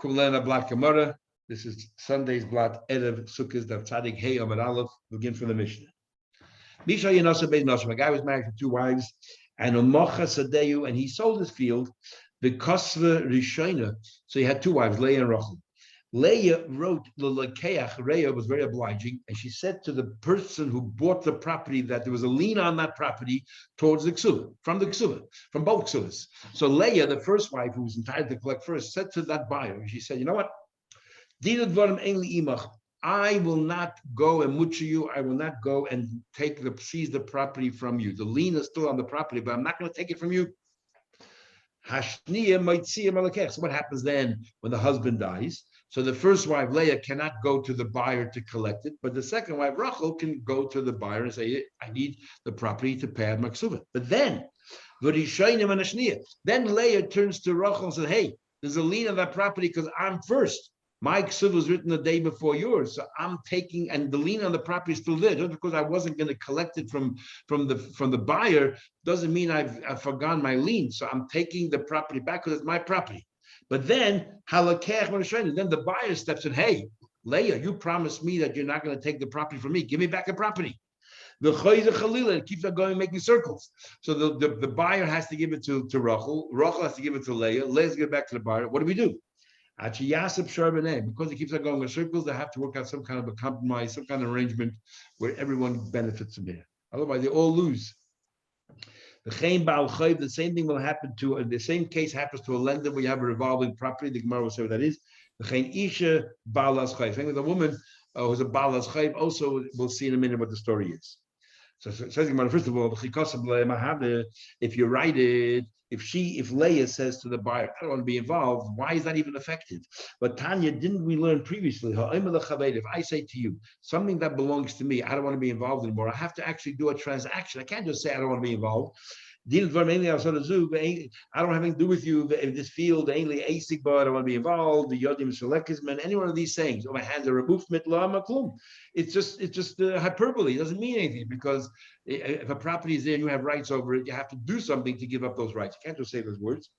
Kulena Black Gemara. This is Sunday's Blat Erev Sukkos Daf Tzadik Hey Amud Aleph. Begin from the Mishnah. Misha Yenasa Beis Nashim. A guy was married to two wives, and Umocha Sadeyu, and he sold his field. The Kosva Rishona. So he had two wives, Leah and Rachel. Leah wrote the Lekeach. Leah was very obliging, and she said to the person who bought the property that there was a lien on that property towards the Kesuva, from the Kesuva, from both Kesuvos. So Leah, the first wife, who was entitled to collect first, said to that buyer, she said, "You know what? I will not go and mucha you. I will not go and seize the property from you. The lien is still on the property, but I'm not going to take it from you." So what happens then when the husband dies? So the first wife, Leah, cannot go to the buyer to collect it, but the second wife, Rachel, can go to the buyer and say, "I need the property to pay my ksuva." But then Leah turns to Rachel and says, "Hey, there's a lien on that property because I'm first. My ksuva was written the day before yours, so I'm taking, and the lien on the property is still there. Just because I wasn't going to collect it from the buyer doesn't mean I've forgone my lien. So I'm taking the property back because it's my property." But then the buyer steps in. "Hey, Leah, you promised me that you're not going to take the property from me. Give me back the property." The It keeps on going, making circles. So the buyer has to give it to Rachel. Rachel has to give it to Leah. Leah has to give it back to the buyer. What do we do? Because it keeps on going in circles, they have to work out some kind of a compromise, some kind of arrangement where everyone benefits from it. Otherwise, they all lose. The same thing will happen the same case happens to a lender where you have a revolving property. The Gemara will say what that is. The woman who's a balas chayv, also we'll see in a minute what the story is. So it says Gemara, first of all, if you write it, if Leah says to the buyer, "I don't want to be involved," why is that even effective? But Tanya, didn't we learn previously? If I say to you something that belongs to me, I don't want to be involved anymore, I have to actually do a transaction. I can't just say I don't want to be involved. I don't have anything to do with you in this field. I don't want to be involved. The Yodim Selekisman, any one of these sayings. Oh, my hands are removed. It's just hyperbole. It doesn't mean anything, because if a property is there and you have rights over it, you have to do something to give up those rights. You can't just say those words.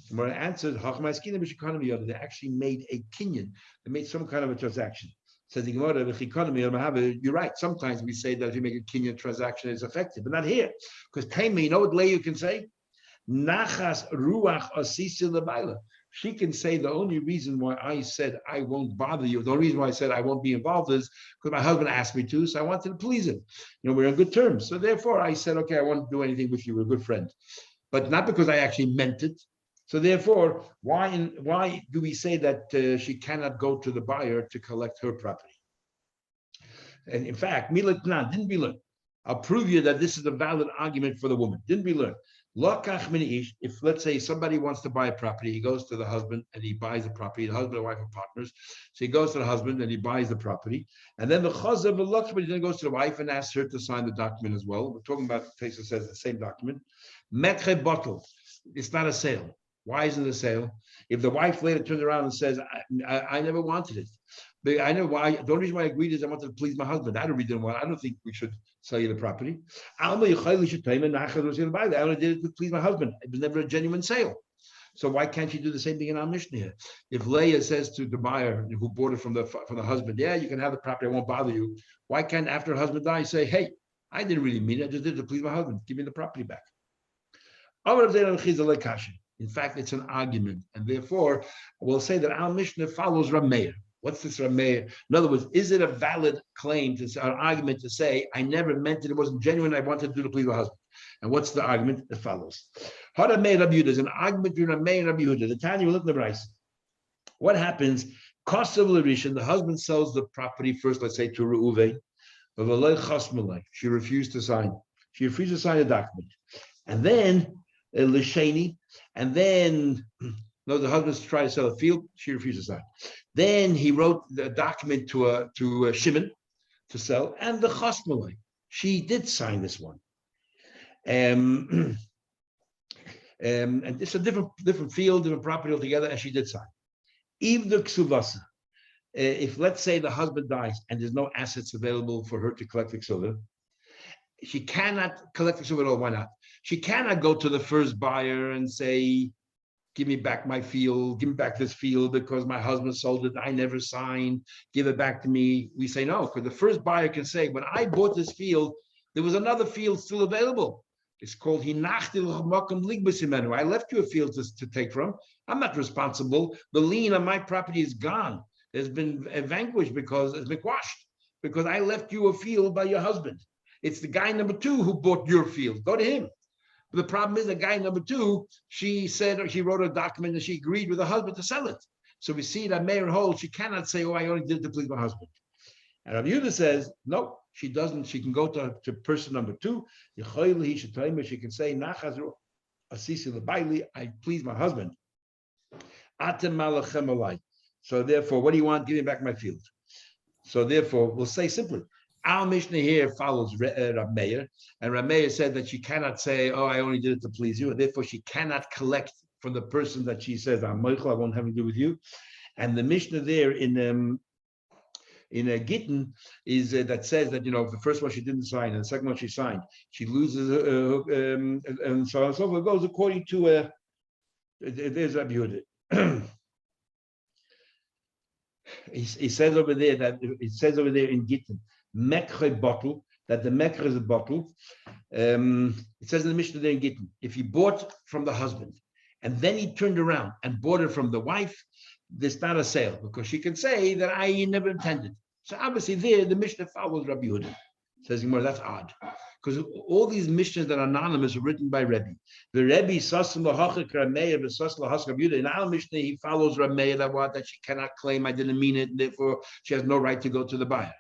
Gemara answered, they actually made a kinyan. They made some kind of a transaction. Says the Gemara, you're right. Sometimes we say that if you make a kinyan transaction, it's effective, but not here. Because Taima, you know what Leah can say? Nachas ruach asisi lebaila. She can say the only reason why I said I won't bother you, the only reason why I said I won't be involved is because my husband asked me to, so I wanted to please him. We're on good terms. So therefore I said, okay, I won't do anything with you. We're a good friend. But not because I actually meant it. So therefore, why do we say that she cannot go to the buyer to collect her property? And in fact, didn't we learn? I'll prove you that this is a valid argument for the woman. Didn't we learn? If, let's say, somebody wants to buy a property, he goes to the husband and he buys the property. The husband and wife are partners. So he goes to the husband and he buys the property. And then the chazav v'lakshmi then goes to the wife and asks her to sign the document as well. We're talking about, the Tosfos says, the same document. Mekhe bottle. It's not a sale. Why isn't it a sale? If the wife later turns around and says, I never wanted it. But I know why. The only reason why I agreed is I wanted to please my husband. I don't think we should sell you the property. I only did it to please my husband. It was never a genuine sale. So why can't you do the same thing in our Mishnah here? If Leah says to the buyer who bought it from the husband, "Yeah, you can have the property, I won't bother you." Why can't, after her husband dies, say, "Hey, I didn't really mean it. I just did it to please my husband. Give me the property back." In fact, it's an argument, and therefore we'll say that our Mishnah follows Rav Meir. What's this Rav Meir? In other words, is it a valid claim an argument to say I never meant it, it wasn't genuine, I wanted to do to please my husband? And what's the argument? It follows. Hara Meir Rabbi Yehuda is an argument between Rav Meir and Rabbi Yehuda. The Tanya, we look at the Bryce. What happens? Cost of Larishan, the husband sells the property first, let's say to Reuven, but she refused to sign. She refused to sign a document, and then Lishani, and then the husband's trying to sell a field, she refused to sign. Then he wrote the document to Shimon to sell, and the Chosmalai, she did sign this one. And it's a different field, different property altogether, and she did sign. Even the Kesuvos, if let's say the husband dies and there's no assets available for her to collect the Kesuva, she cannot collect the Kesuva at all. Why not? She cannot go to the first buyer and say, give me back my field, give me back this field because my husband sold it, I never signed, give it back to me. We say no, because the first buyer can say, when I bought this field, there was another field still available. It's called Hinachti. I left you a field to take from. I'm not responsible. The lien on my property is gone. It's been vanquished because it's been quashed. Because I left you a field by your husband. It's the guy number 2 who bought your field. Go to him. But the problem is the guy number 2, she said, or she wrote a document and she agreed with her husband to sell it. So we see that Mayor holds, she cannot say, oh, I only did it to please my husband. And Rabbi Yehuda says, no, she doesn't. She can go to person number 2. She can say, I please my husband. So therefore, what do you want? Give me back my field. So therefore, we'll say simply, our Mishnah here follows Rab Meir, and Rab Meir said that she cannot say, oh, I only did it to please you, and therefore she cannot collect from the person that she says, I'm Michael, I won't have to do with you. And the Mishnah there in a Gittin is that says that, the first one she didn't sign and the second one she signed, she loses, and so on and so forth. It goes according to, there's Rabbi Yehuda. He says over there in Gittin, Mekre bottle, that the Mekre is a bottle. It says in the Mishnah there in Gittin, if he bought from the husband and then he turned around and bought it from the wife, there's not a sale because she can say that I never intended. So obviously there, the Mishnah follows Rabbi Yehuda. Says Gemara, that's odd. Because all these Mishnahs that are anonymous are written by Rebbe. The Rebbe, Sasim Lahachik Rameir, Sasim Lahachik Rabbi Yehuda. In our Mishnah, he follows Rameir that she cannot claim I didn't mean it, and therefore she has no right to go to the buyer.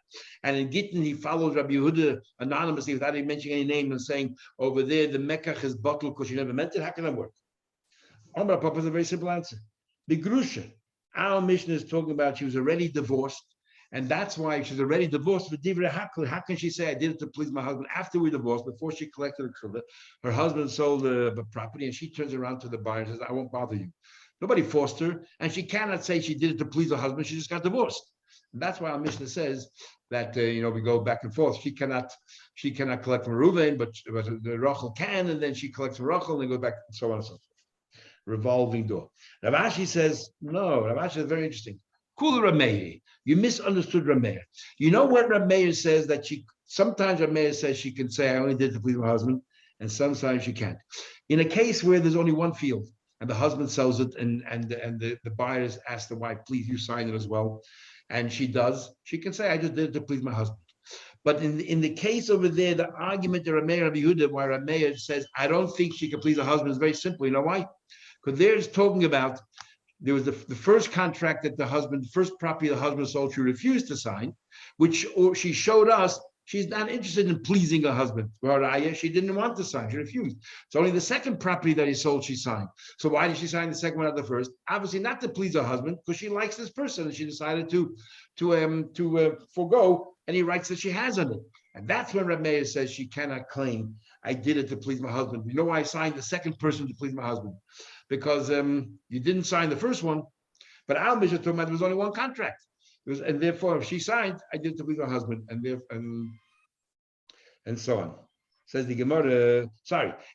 And in Gittin, he follows Rabbi Yehuda anonymously without even mentioning any name and saying, over there, the Mekach is bottled because she never meant it. How can that work? Omar Papa is a very simple answer. The Grusha, our Mishnah is talking about she was already divorced. And that's why she's already divorced with Divrei Hakol. How can she say I did it to please my husband after we divorced, before she collected the ksuba? Her husband sold the property, and she turns around to the buyer and says, I won't bother you. Nobody forced her, and she cannot say she did it to please her husband. She just got divorced. And that's why our Mishnah says that we go back and forth. She cannot collect from Reuven, but the Rachel can, and then she collects from Rachel, and then go back and so on and so forth. Revolving door. Rav Ashi says no. Rav Ashi is very interesting. Kula Rameir. You misunderstood Rameir. You know what Rameir says, that sometimes Rameir says she can say, I only did it to please my husband, and sometimes she can't. In a case where there's only one field and the husband sells it and the buyers ask the wife, please, you sign it as well. And she does, she can say, I just did it to please my husband. But in the case over there, the argument to Rameir Rabbi Yehuda, why Rameir says, I don't think she can please her husband, is very simple. You know why? Because there's talking about, there was the first contract that the first property the husband sold, she refused to sign, or she showed us she's not interested in pleasing her husband. She didn't want to sign, she refused. It's only the second property that he sold she signed. So why did she sign the second one, not the first? Obviously not to please her husband, because she likes this person and she decided to forego any rights that she has on it. And that's when Rameir says she cannot claim, I did it to please my husband. You know why I signed the second person to please my husband? Because you didn't sign the first one, but our Mishnah told me there was only one contract. And therefore, if she signed, I did it to please my husband, and so on. Says the Gemara,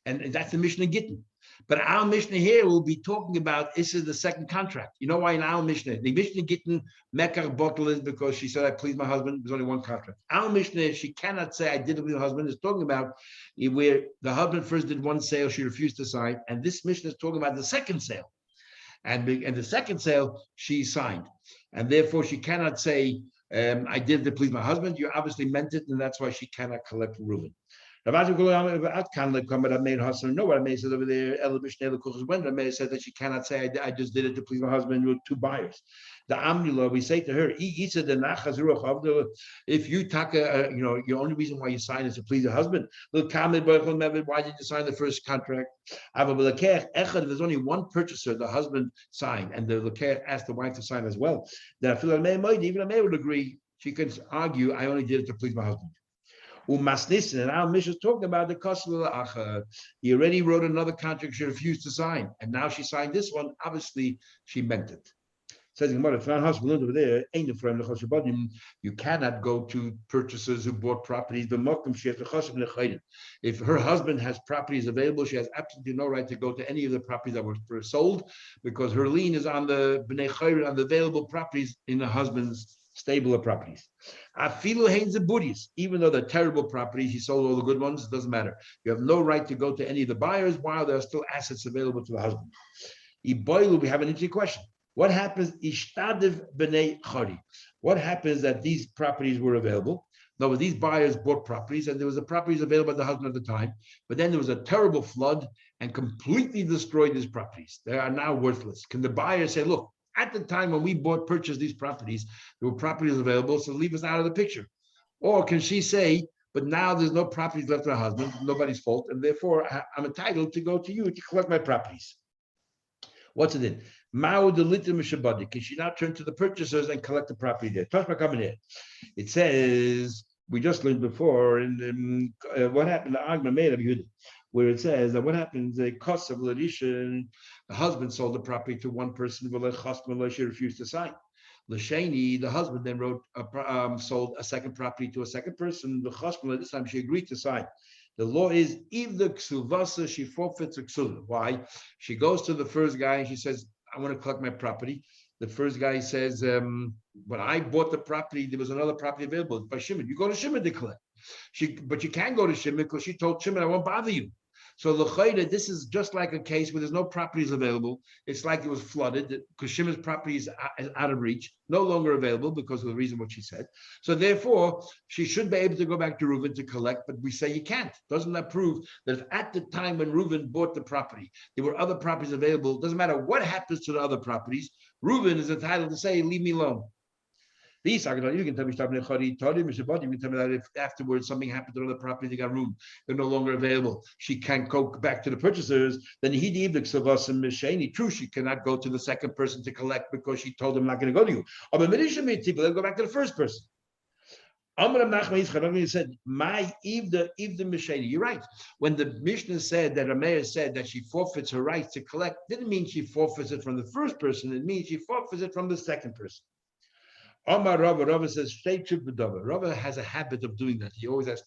and that's the Mishnah Gittin. But our Mishnah here will be talking about, this is the second contract. You know why in our Mishnah, the Mishnah Gittin, Mekach bottle is because she said, I please my husband, there's only one contract. Our Mishnah, she cannot say, I did it with her husband, is talking about where the husband first did one sale, she refused to sign, and this Mishnah is talking about the second sale. And the second sale, she signed. And therefore, she cannot say, I did it to please my husband. You obviously meant it, and that's why she cannot collect Reuven. No, what Rameir says over there, when Rameir says that she cannot say, I just did it to please my husband with two buyers. The Amnila, we say to her, if you taka, your only reason why you sign is to please your husband. Why did you sign the first contract? If there's only one purchaser, the husband signed, and the Lekech asked the wife to sign as well. Then even Rameir would agree. She can argue, I only did it to please my husband. And our Mishnah is talking about the Kesuvos. He already wrote another contract she refused to sign, and now she signed this one. Obviously, she meant it. Says in Gemara, over there, you cannot go to purchasers who bought properties. If her husband has properties available, she has absolutely no right to go to any of the properties that were sold, because her lien is on the bnei chayrin, on the available properties in the husband's stable of properties. Even though they're terrible properties, he sold all the good ones, it doesn't matter. You have no right to go to any of the buyers while there are still assets available to the husband. We have an interesting question. What happens? What happens that these properties were available? No, these buyers bought properties, and there was the properties available by the husband at the time, but then there was a terrible flood and completely destroyed these properties. They are now worthless. Can the buyer say, look, at the time when we purchased these properties, there were properties available, so leave us out of the picture? Or can she say, but now there's no properties left for her husband, nobody's fault, and therefore I'm entitled to go to you to collect my properties? What's it in? Can she now turn to the purchasers and collect the property there? Tashma coming here. It says, we just learned before in what happened to Agma made of Yehuda, where it says that what happens, the cost of Ladishan, the husband sold the property to one person, she refused to sign. L'sheni, the husband then sold a second property to a second person. The chasma, this time she agreed to sign. The law is, if the ksuvasa, she forfeits a ksuva. Why? She goes to the first guy and she says, I want to collect my property. The first guy says, when I bought the property, there was another property available by Shimon. You go to Shimon to collect. But you can't go to Shimon because she told Shimon, I won't bother you. So l'chayda, this is just like a case where there's no properties available. It's like it was flooded because Shimon's property is out of reach, no longer available because of the reason what she said. So therefore, she should be able to go back to Reuven to collect, but we say you can't. Doesn't that prove that if at the time when Reuven bought the property, there were other properties available, doesn't matter what happens to the other properties, Reuven is entitled to say, leave me alone. These are you can tell me you can tell me that if afterwards something happened to another property, they got room, they're no longer available. She can't go back to the purchasers. Then true, she cannot go to the second person to collect because she told them not going to go to you. They'll go back to the first person. Said, "My the Misheni." You're right. When the Mishnah said that Rameir said that she forfeits her right to collect, didn't mean she forfeits it from the first person. It means she forfeits it from the second person. Omar Rava says, Rava has a habit of doing that. He always has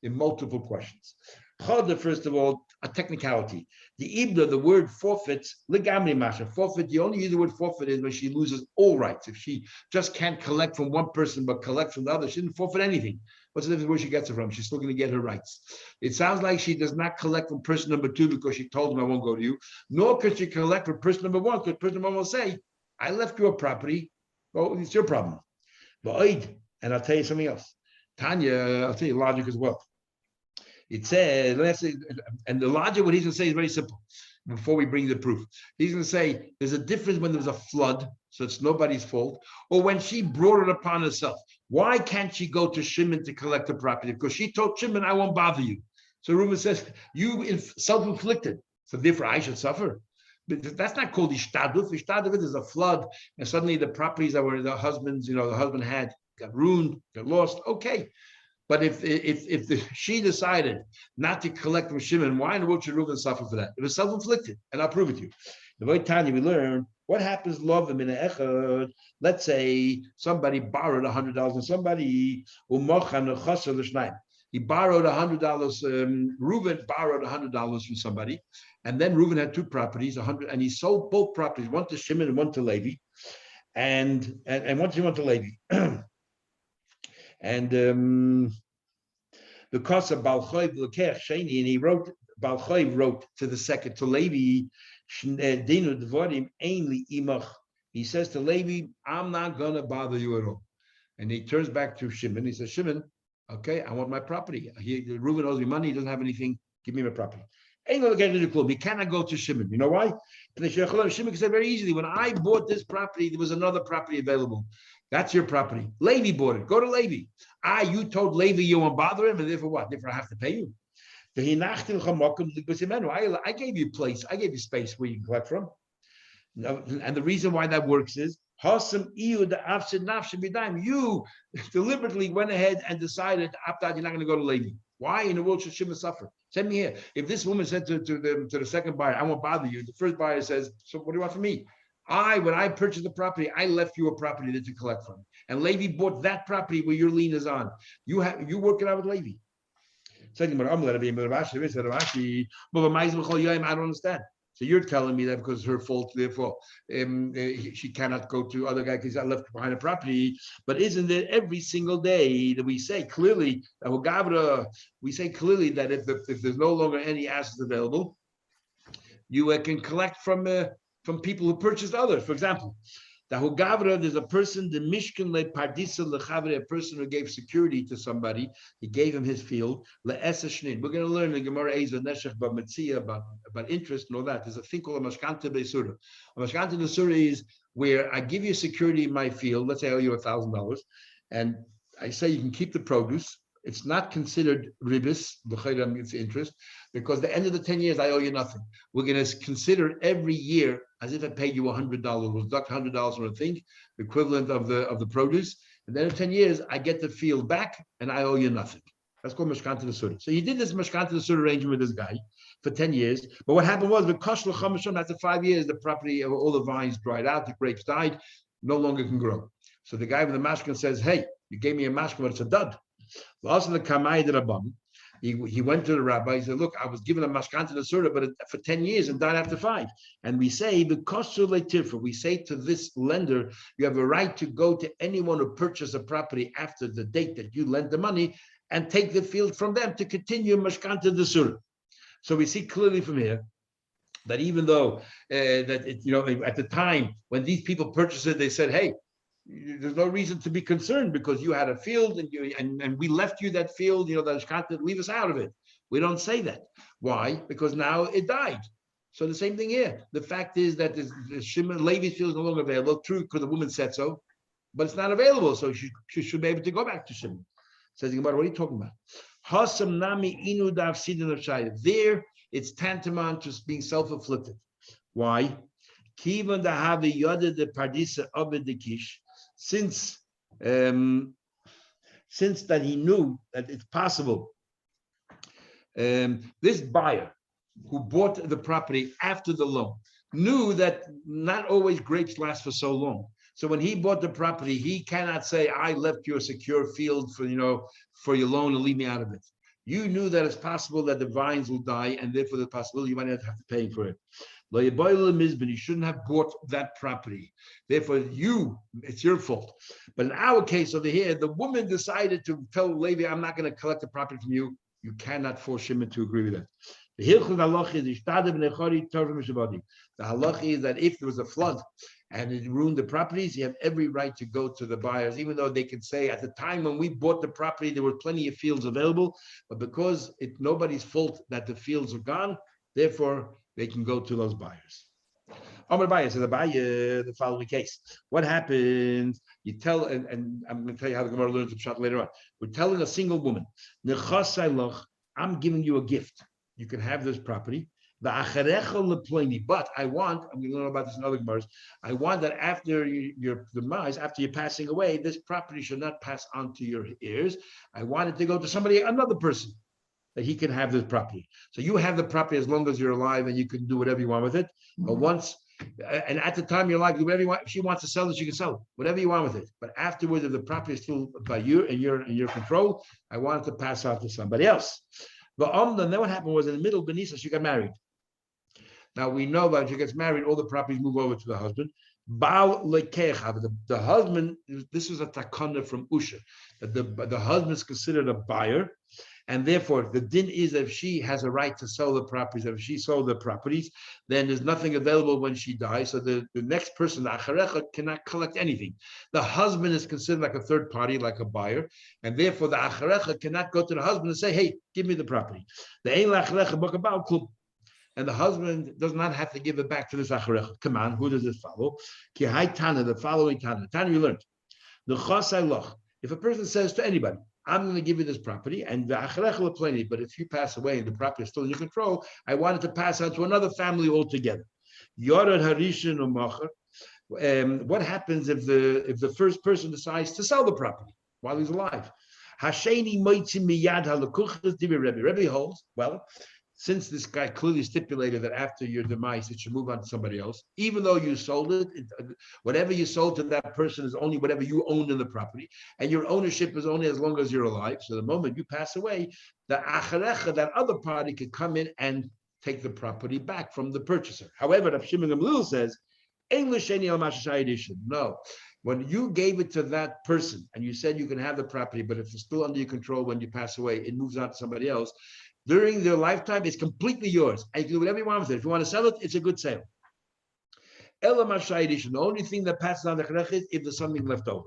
multiple questions. First of all, a technicality. The word forfeits, legamri masha. Forfeit, you only use the word forfeit is when she loses all rights. If she just can't collect from one person but collect from the other, she didn't forfeit anything. What's the difference where she gets it from? She's still going to get her rights. It sounds like she does not collect from person number two because she told him I won't go to you, nor could she collect from person number one because person number one will say, I left you a property. Well, it's your problem. And I'll tell you something else. Tanya, I'll tell you logic as well. It says, and the logic, what he's going to say is very simple. Before we bring the proof, he's going to say there's a difference when there's a flood, so it's nobody's fault, or when she brought it upon herself. Why can't she go to Shimon to collect the property? Because she told Shimon, I won't bother you. So Reuben says, you self-inflicted, so therefore I should suffer. But that's not called ishtaduf. Ishtaduf is a flood, and suddenly the properties that were the husband's, the husband had got ruined, got lost. Okay, but if she decided not to collect from Shimon, why in the world should Reuben suffer for that? It was self-inflicted, and I'll prove it to you. The way Tanya we learn what happens. Love in echad. Let's say somebody borrowed $100 from somebody. He borrowed $100. Reuben borrowed $100 from somebody, and then Reuben had two properties, 100, and he sold both properties, one to Shimon and one to Levi, and one to Levi. And the cost of Balchoiv Lekech Sheni, and he wrote Balchoiv wrote to the second to Levi, Dinu Dvorim Ainli Imach. He says to Levi, I'm not gonna bother you at all. And he turns back to Shimon. He says, Shimon, okay, I want my property. Reuben owes me money. He doesn't have anything. Give me my property. He cannot go to Shimon. You know why? Shimon can say very easily, when I bought this property, there was another property available. That's your property. Levi bought it. Go to Levi. You told Levi you won't bother him, and therefore what? Therefore I have to pay you. I gave you a place. I gave you space where you can collect from. And the reason why that works is you deliberately went ahead and decided after you're not going to go to Levi. Why in the world should Shimon suffer? Send me here. If this woman said to the second buyer, I won't bother you, the first buyer says, so what do you want from me? When I purchased the property, I left you a property that to collect from. And Levi bought that property where your lien is on. You work it out with Levi. Second, I don't understand. So you're telling me that because it's her fault, therefore she cannot go to other guy because I left behind a property. But isn't it every single day that we say clearly that if there's no longer any assets available, you can collect from people who purchased others. For example, there's a person, the Mishkan le Pardisa lechavre, a person who gave security to somebody. He gave him his field. Le'esashnin. We're going to learn the Gemara Eza Neshech B'Metzia about interest and all that. There's a thing called a Mashkanta Beisura. A Mashkanta Beisura is where I give you security in my field. Let's say I owe you $1,000, and I say you can keep the produce. It's not considered ribis, it's interest, because at the end of the 10 years, I owe you nothing. We're going to consider every year as if I paid you $100. We'll deduct $100 from a thing, the equivalent of the produce. And then in 10 years, I get the field back and I owe you nothing. That's called Mashkanta Nesura. So he did this Mashkanta Nesura arrangement with this guy for 10 years. But what happened was, after 5 years, the property, all the vines dried out, the grapes died, no longer can grow. So the guy with the mashkan says, hey, you gave me a mashkan, but it's a dud. Also, the Kamai the Rabban, he went to the rabbi. He said, "Look, I was given a mashkanta nesura, but for 10 years and died after 5." And we say the kosher letirfa. We say to this lender, you have a right to go to anyone who purchased a property after the date that you lent the money and take the field from them to continue mashkanta nesura. So we see clearly from here that even though at the time when these people purchased it, they said, "Hey, there's no reason to be concerned because you had a field and we left you that field, leave us out of it." We don't say that. Why? Because now it died. So the same thing here. The fact is that the Shimon Levi's field is no longer available. True, because the woman said so, but it's not available. So she should be able to go back to Shimon. Says, what are you talking about? Hasam nami inu dav sidin of shayah. There, it's tantamount to being self-afflicted. Why? Kivan da have yada de pardisa obed de kish. Since that he knew that it's possible, this buyer who bought the property after the loan knew that not always grapes last for so long. So when he bought the property, he cannot say, "I left you a secure field for your loan and leave me out of it." You knew that it's possible that the vines will die, and therefore the possibility you might not have to pay for it. You shouldn't have bought that property. Therefore, it's your fault. But in our case over here, the woman decided to tell Levi, "I'm not going to collect the property from you." You cannot force Shimon to agree with that. The halach is that if there was a flood and it ruined the properties, you have every right to go to the buyers, even though they can say at the time when we bought the property, there were plenty of fields available, but because it's nobody's fault that the fields are gone, therefore they can go to those buyers. Amar Baya says the following case. What happens? You tell, and I'm going to tell you how the Gemara learns the pshat later on. We're telling a single woman, I'm giving you a gift. You can have this property. But I'm going to learn about this in other Gemaras. I want that after your demise, after you're passing away, this property should not pass on to your heirs. I want it to go to another person, that he can have this property. So you have the property as long as you're alive, and you can do whatever you want with it. But and at the time you're alive, do whatever you want. If she wants to sell it, she can sell it, whatever you want with it. But afterwards, if the property is still by you and in your control, I want it to pass on to somebody else. But then what happened was in the middle, Benisa, she got married. Now we know that when she gets married, all the properties move over to the husband. The husband, this was a takana from Usha, that the husband is considered a buyer, and therefore the din is that if she has a right to sell the properties, if she sold the properties, then there's nothing available when she dies. So the next person, the acharecha, cannot collect anything. The husband is considered like a third party, like a buyer, and therefore the acharecha cannot go to the husband and say, "Hey, give me the property." And the husband does not have to give it back to this acharecha. Come on, who does this follow? Ki hai Tana, the following Tana. Tana, you learned. The chasai loch. If a person says to anybody, "I'm going to give you this property, and the acharecha will plenty, but if you pass away and the property is still in your control, I want it to pass on to another family altogether." Yorad harishin u'macher. What happens if the first person decides to sell the property while he's alive? Hasheni moitzim miyad halakuchas divi Rebbe. Rebbe holds, well, since this guy clearly stipulated that after your demise, it should move on to somebody else, even though you sold it, whatever you sold to that person is only whatever you own in the property, and your ownership is only as long as you're alive. So the moment you pass away, the acharecha, that other party, could come in and take the property back from the purchaser. However, Rav Shimon Gamliel says, no. When you gave it to that person and you said you can have the property, but if it's still under your control when you pass away, it moves on to somebody else. During their lifetime, it's completely yours. And you can do whatever you want with it. If you want to sell it, it's a good sale. The only thing that passes on the cherech is if there's something left over.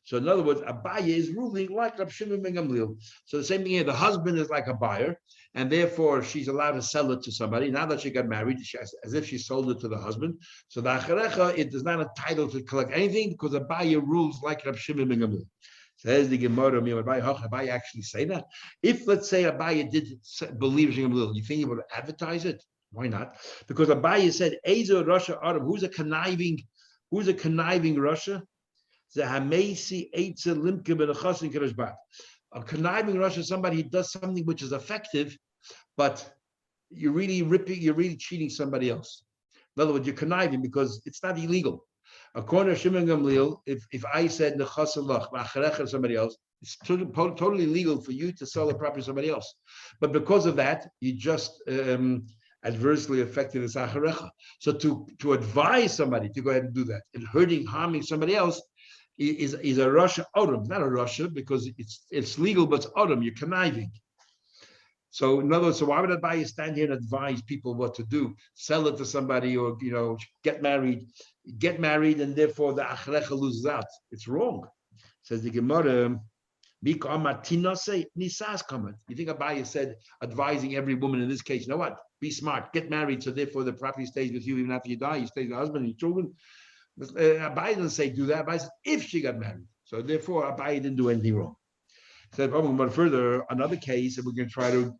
So in other words, Abaye is ruling like Rav Shimon ben Gamliel. So the same thing here, the husband is like a buyer, and therefore she's allowed to sell it to somebody. Now that she got married, as if she sold it to the husband. So the acharecha, it is not entitled to collect anything because Abaye rules like Rav Shimon ben Gamliel. Says the Gemara, Abaye actually say that? If, let's say, Abaye did believe Shimon ben Gamliel, you think he would advertise it? Why not? Because Abaye said, Ezer Russia Arab, who's a conniving Russia? A conniving Russia is somebody who does something which is effective, but you're really cheating somebody else. In other words, you're conniving because it's not illegal. According to Shimon Gamliel, if I said nechasalach somebody else, it's totally legal for you to sell the property to somebody else. But because of that, you just adversely affected the acharecha. So to advise somebody to go ahead and do that and harming somebody else is a Russia odom, not a Russia, because it's legal, but it's odom, you're conniving. So in other words, so why would Abaye stand here and advise people what to do? Sell it to somebody, or get married, and therefore the acharecha loses out. It's wrong. Says the Gemara. You think Abaye said advising every woman in this case, you know what? Be smart, get married, so therefore the property stays with you even after you die. You stay with your husband and your children. Abaye doesn't say do that. Abaye says if she got married. So therefore Abaye didn't do anything wrong. So but further, another case, and we're going to try to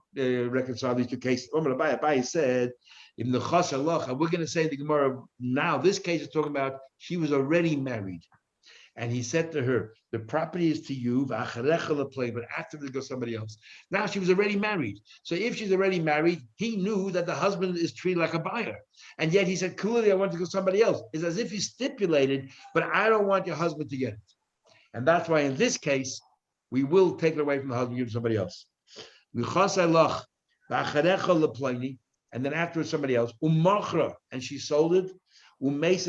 reconcile these two cases. Abaye said, in the chas halach, and we're going to say in the Gemara now, this case is talking about she was already married. And he said to her, the property is to you, but after it goes somebody else. Now she was already married. So if she's already married, he knew that the husband is treated like a buyer. And yet he said, clearly I want to go somebody else. It's as if he stipulated, but I don't want your husband to get it. And that's why in this case, we will take it away from the husband and give it to somebody else. And then afterwards somebody else, and she sold it,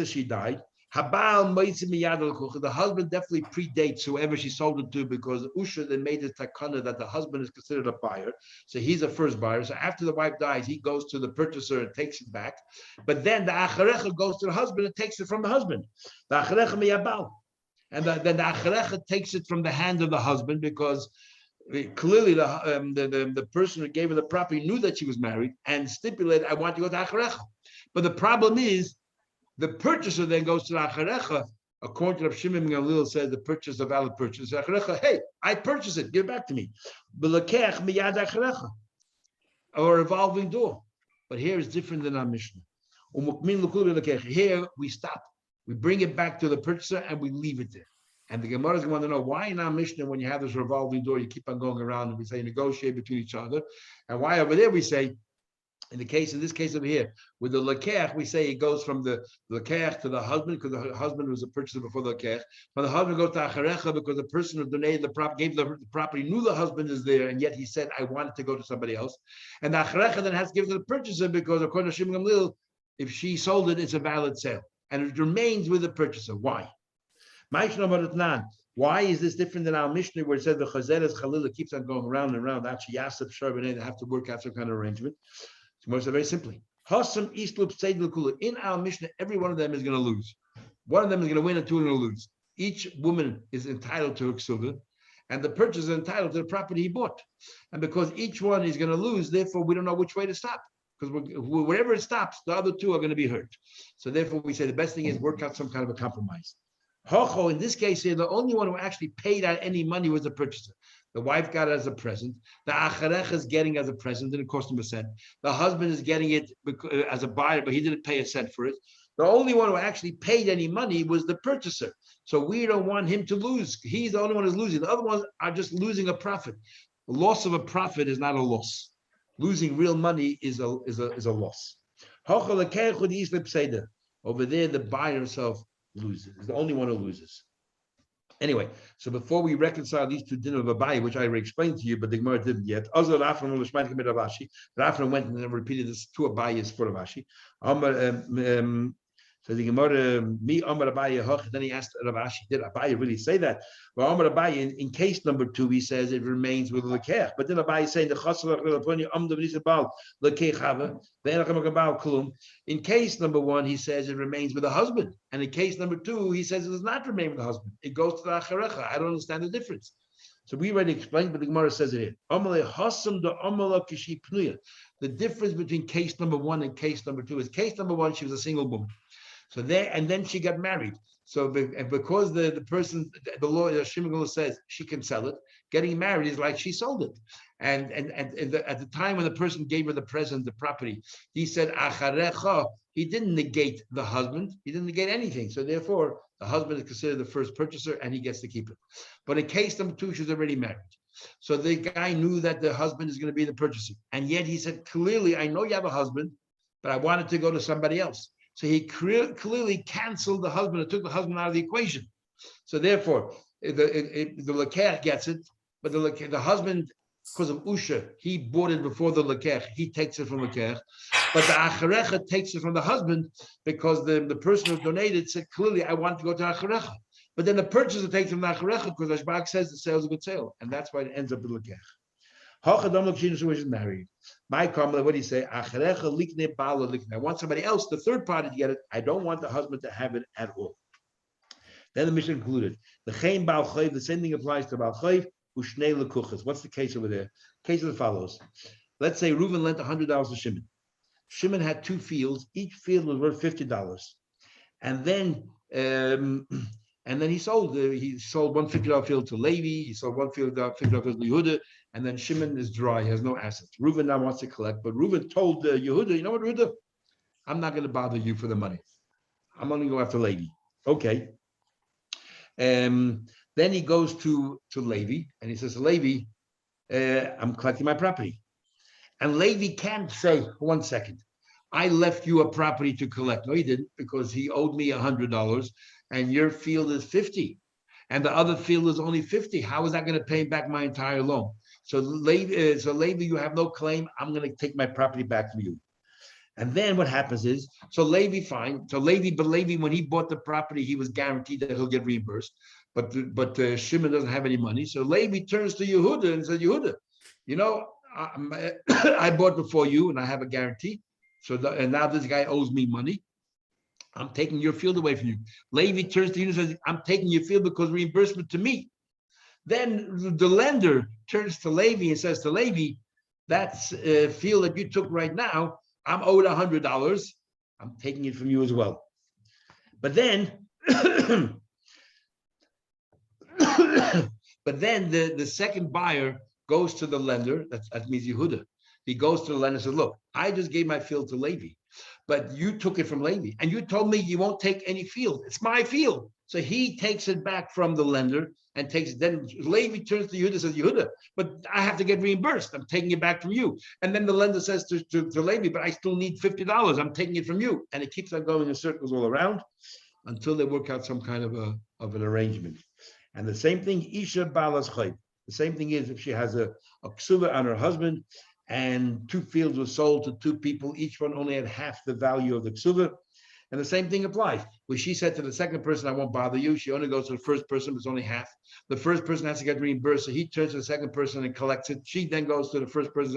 she died. The husband definitely predates whoever she sold it to, because Usha then made the takana that the husband is considered a buyer. So he's a first buyer. So after the wife dies, he goes to the purchaser and takes it back. But then the acharecha goes to the husband and takes it from the husband. The acharecha miyabal. And then the acharecha takes it from the hand of the husband, because clearly the person who gave her the property knew that she was married and stipulated, I want to go to acharecha. But the problem is, the purchaser then goes to the acharecha. According to Rav Shimon ben Gamliel, says the purchase is a valid purchase. Acharecha, hey, I purchased it, give it back to me. B'lekech miyad acharecha, or a revolving door. But here is different than our Mishnah. Here we stop. We bring it back to the purchaser and we leave it there. And the Gemara is going to know why in our Mishnah, when you have this revolving door, you keep on going around and we say negotiate between each other. And why over there we say, in this case over here, with the lekeach, we say it goes from the lekeach to the husband, because the husband was a purchaser before the lekeach. From the husband goes to acharecha, because the person who donated the property, gave the property, knew the husband is there, and yet he said, I wanted to go to somebody else. And the acharecha then has to give to the purchaser, because according to Shimon Gamliel, if she sold it, it's a valid sale. And it remains with the purchaser. Why? Why is this different than our Mishnah, where it says the chazeres chalila keeps on going around and around? Actually, Yasef, Sharbaneh, they have to work out some kind of arrangement. So very simply, Hasam Islup Seidel Kula. In our Mishnah, every one of them is going to lose. One of them is going to win and two are going to lose. Each woman is entitled to her ksuva, and the purchaser is entitled to the property he bought. And because each one is going to lose, therefore we don't know which way to stop. Because wherever it stops, the other two are going to be hurt. So therefore we say the best thing is work out some kind of a compromise. Hocho, in this case here, the only one who actually paid out any money was the purchaser. The wife got it as a present. The acharecha is getting it as a present, didn't cost him a cent. The husband is getting it as a buyer, but he didn't pay a cent for it. The only one who actually paid any money was the purchaser. So we don't want him to lose. He's the only one who's losing. The other ones are just losing a profit. The loss of a profit is not a loss. Losing real money is a loss. Over there, the buyer himself loses. Is the only one who loses. Anyway, so before we reconcile these two din of Abaye, which I already explained to you, but the Gemara didn't yet. Rafran went and repeated this to Abaye for Ravashi. So the Gemara, me Amar Abaye Hoch. Then he asked Ravashi, did Abaye really say that? Well, Amar Abaye, in case number 2, he says it remains with Lekech. But then Abaye is saying the Chassalach Relaponi Amdav Nisabal Lekech Hava Ve'enachamagabal Kulum. In case number 1, he says it remains with the husband, and in case number 2, he says it does not remain with the husband. It goes to the Acharecha. I don't understand the difference. So we already explained, but the Gemara says it here. The difference between case number 1 and case number 2 is case number 1, she was a single woman. So there, and then she got married. So because the person, the lawyer Shimon says she can sell it, getting married is like she sold it. And at the time when the person gave her the present, the property, he said acharecha. He didn't negate the husband. He didn't negate anything. So therefore, the husband is considered the first purchaser, and he gets to keep it. But in case number 2, she's already married. So the guy knew that the husband is going to be the purchaser, and yet he said clearly, "I know you have a husband, but I wanted to go to somebody else." So he clearly canceled the husband and took the husband out of the equation. So therefore, the lekech gets it, but the husband, because of Usha, he bought it before the lekech. He takes it from lekech, but the acharecha takes it from the husband because the person who donated said clearly, "I want to go to acharecha." But then the purchaser takes from the acharecha because Ashbach says the sale is a good sale, and that's why it ends up with lekech. Is married. My comment, what do you say? I want somebody else, the third party, to get it. I don't want the husband to have it at all. Then the Mishnah concluded, the same thing applies to Baal Chayv, Ushnei Lekuchas. What's the case over there? The case is as follows. Let's say Reuven lent $100 to Shimon. Shimon had 2 fields. Each field was worth $50. And then he sold one $50 field to Levi. He sold one $50 field to Yehuda. And then Shimon is dry. He has no assets. Reuven now wants to collect. But Reuven told Yehuda, you know what, Yehuda? I'm not going to bother you for the money. I'm only going to go after Levi. Okay. Then he goes to Levi. And he says, Levi, I'm collecting my property. And Levi can't say, 1 second, I left you a property to collect. No, he didn't, because he owed me $100. And your field is 50. And the other field is only 50. How is that going to pay back my entire loan? So Levi, you have no claim. I'm going to take my property back from you. And then what happens is, so Levi, fine. So Levi, when he bought the property, he was guaranteed that he'll get reimbursed. But Shimon doesn't have any money. So Levi turns to Yehuda and says, Yehuda, you know, I bought before you and I have a guarantee. And now this guy owes me money. I'm taking your field away from you. Levi turns to Yehuda and says, I'm taking your field because reimbursement to me. Then the lender turns to Levi and says to Levi, that's a field that you took right now. I'm owed $100. I'm taking it from you as well. But then, the second buyer goes to the lender. That means Yehuda. He goes to the lender and says, look, I just gave my field to Levi, but you took it from Levi. And you told me you won't take any field. It's my field. So he takes it back from the lender and takes it. Then Levi turns to Yehuda and says, Yehuda, but I have to get reimbursed. I'm taking it back from you. And then the lender says to Levi, but I still need $50. I'm taking it from you. And it keeps on going in circles all around until they work out some kind of an arrangement. And the same thing, Isha Balas Chayv. The same thing is if she has a ksuva on her husband and 2 fields were sold to 2 people, each one only had half the value of the ksuva. And the same thing applies. Where she said to the second person, I won't bother you. She only goes to the first person, but it's only half. The first person has to get reimbursed. So he turns to the second person and collects it. She then goes to the first person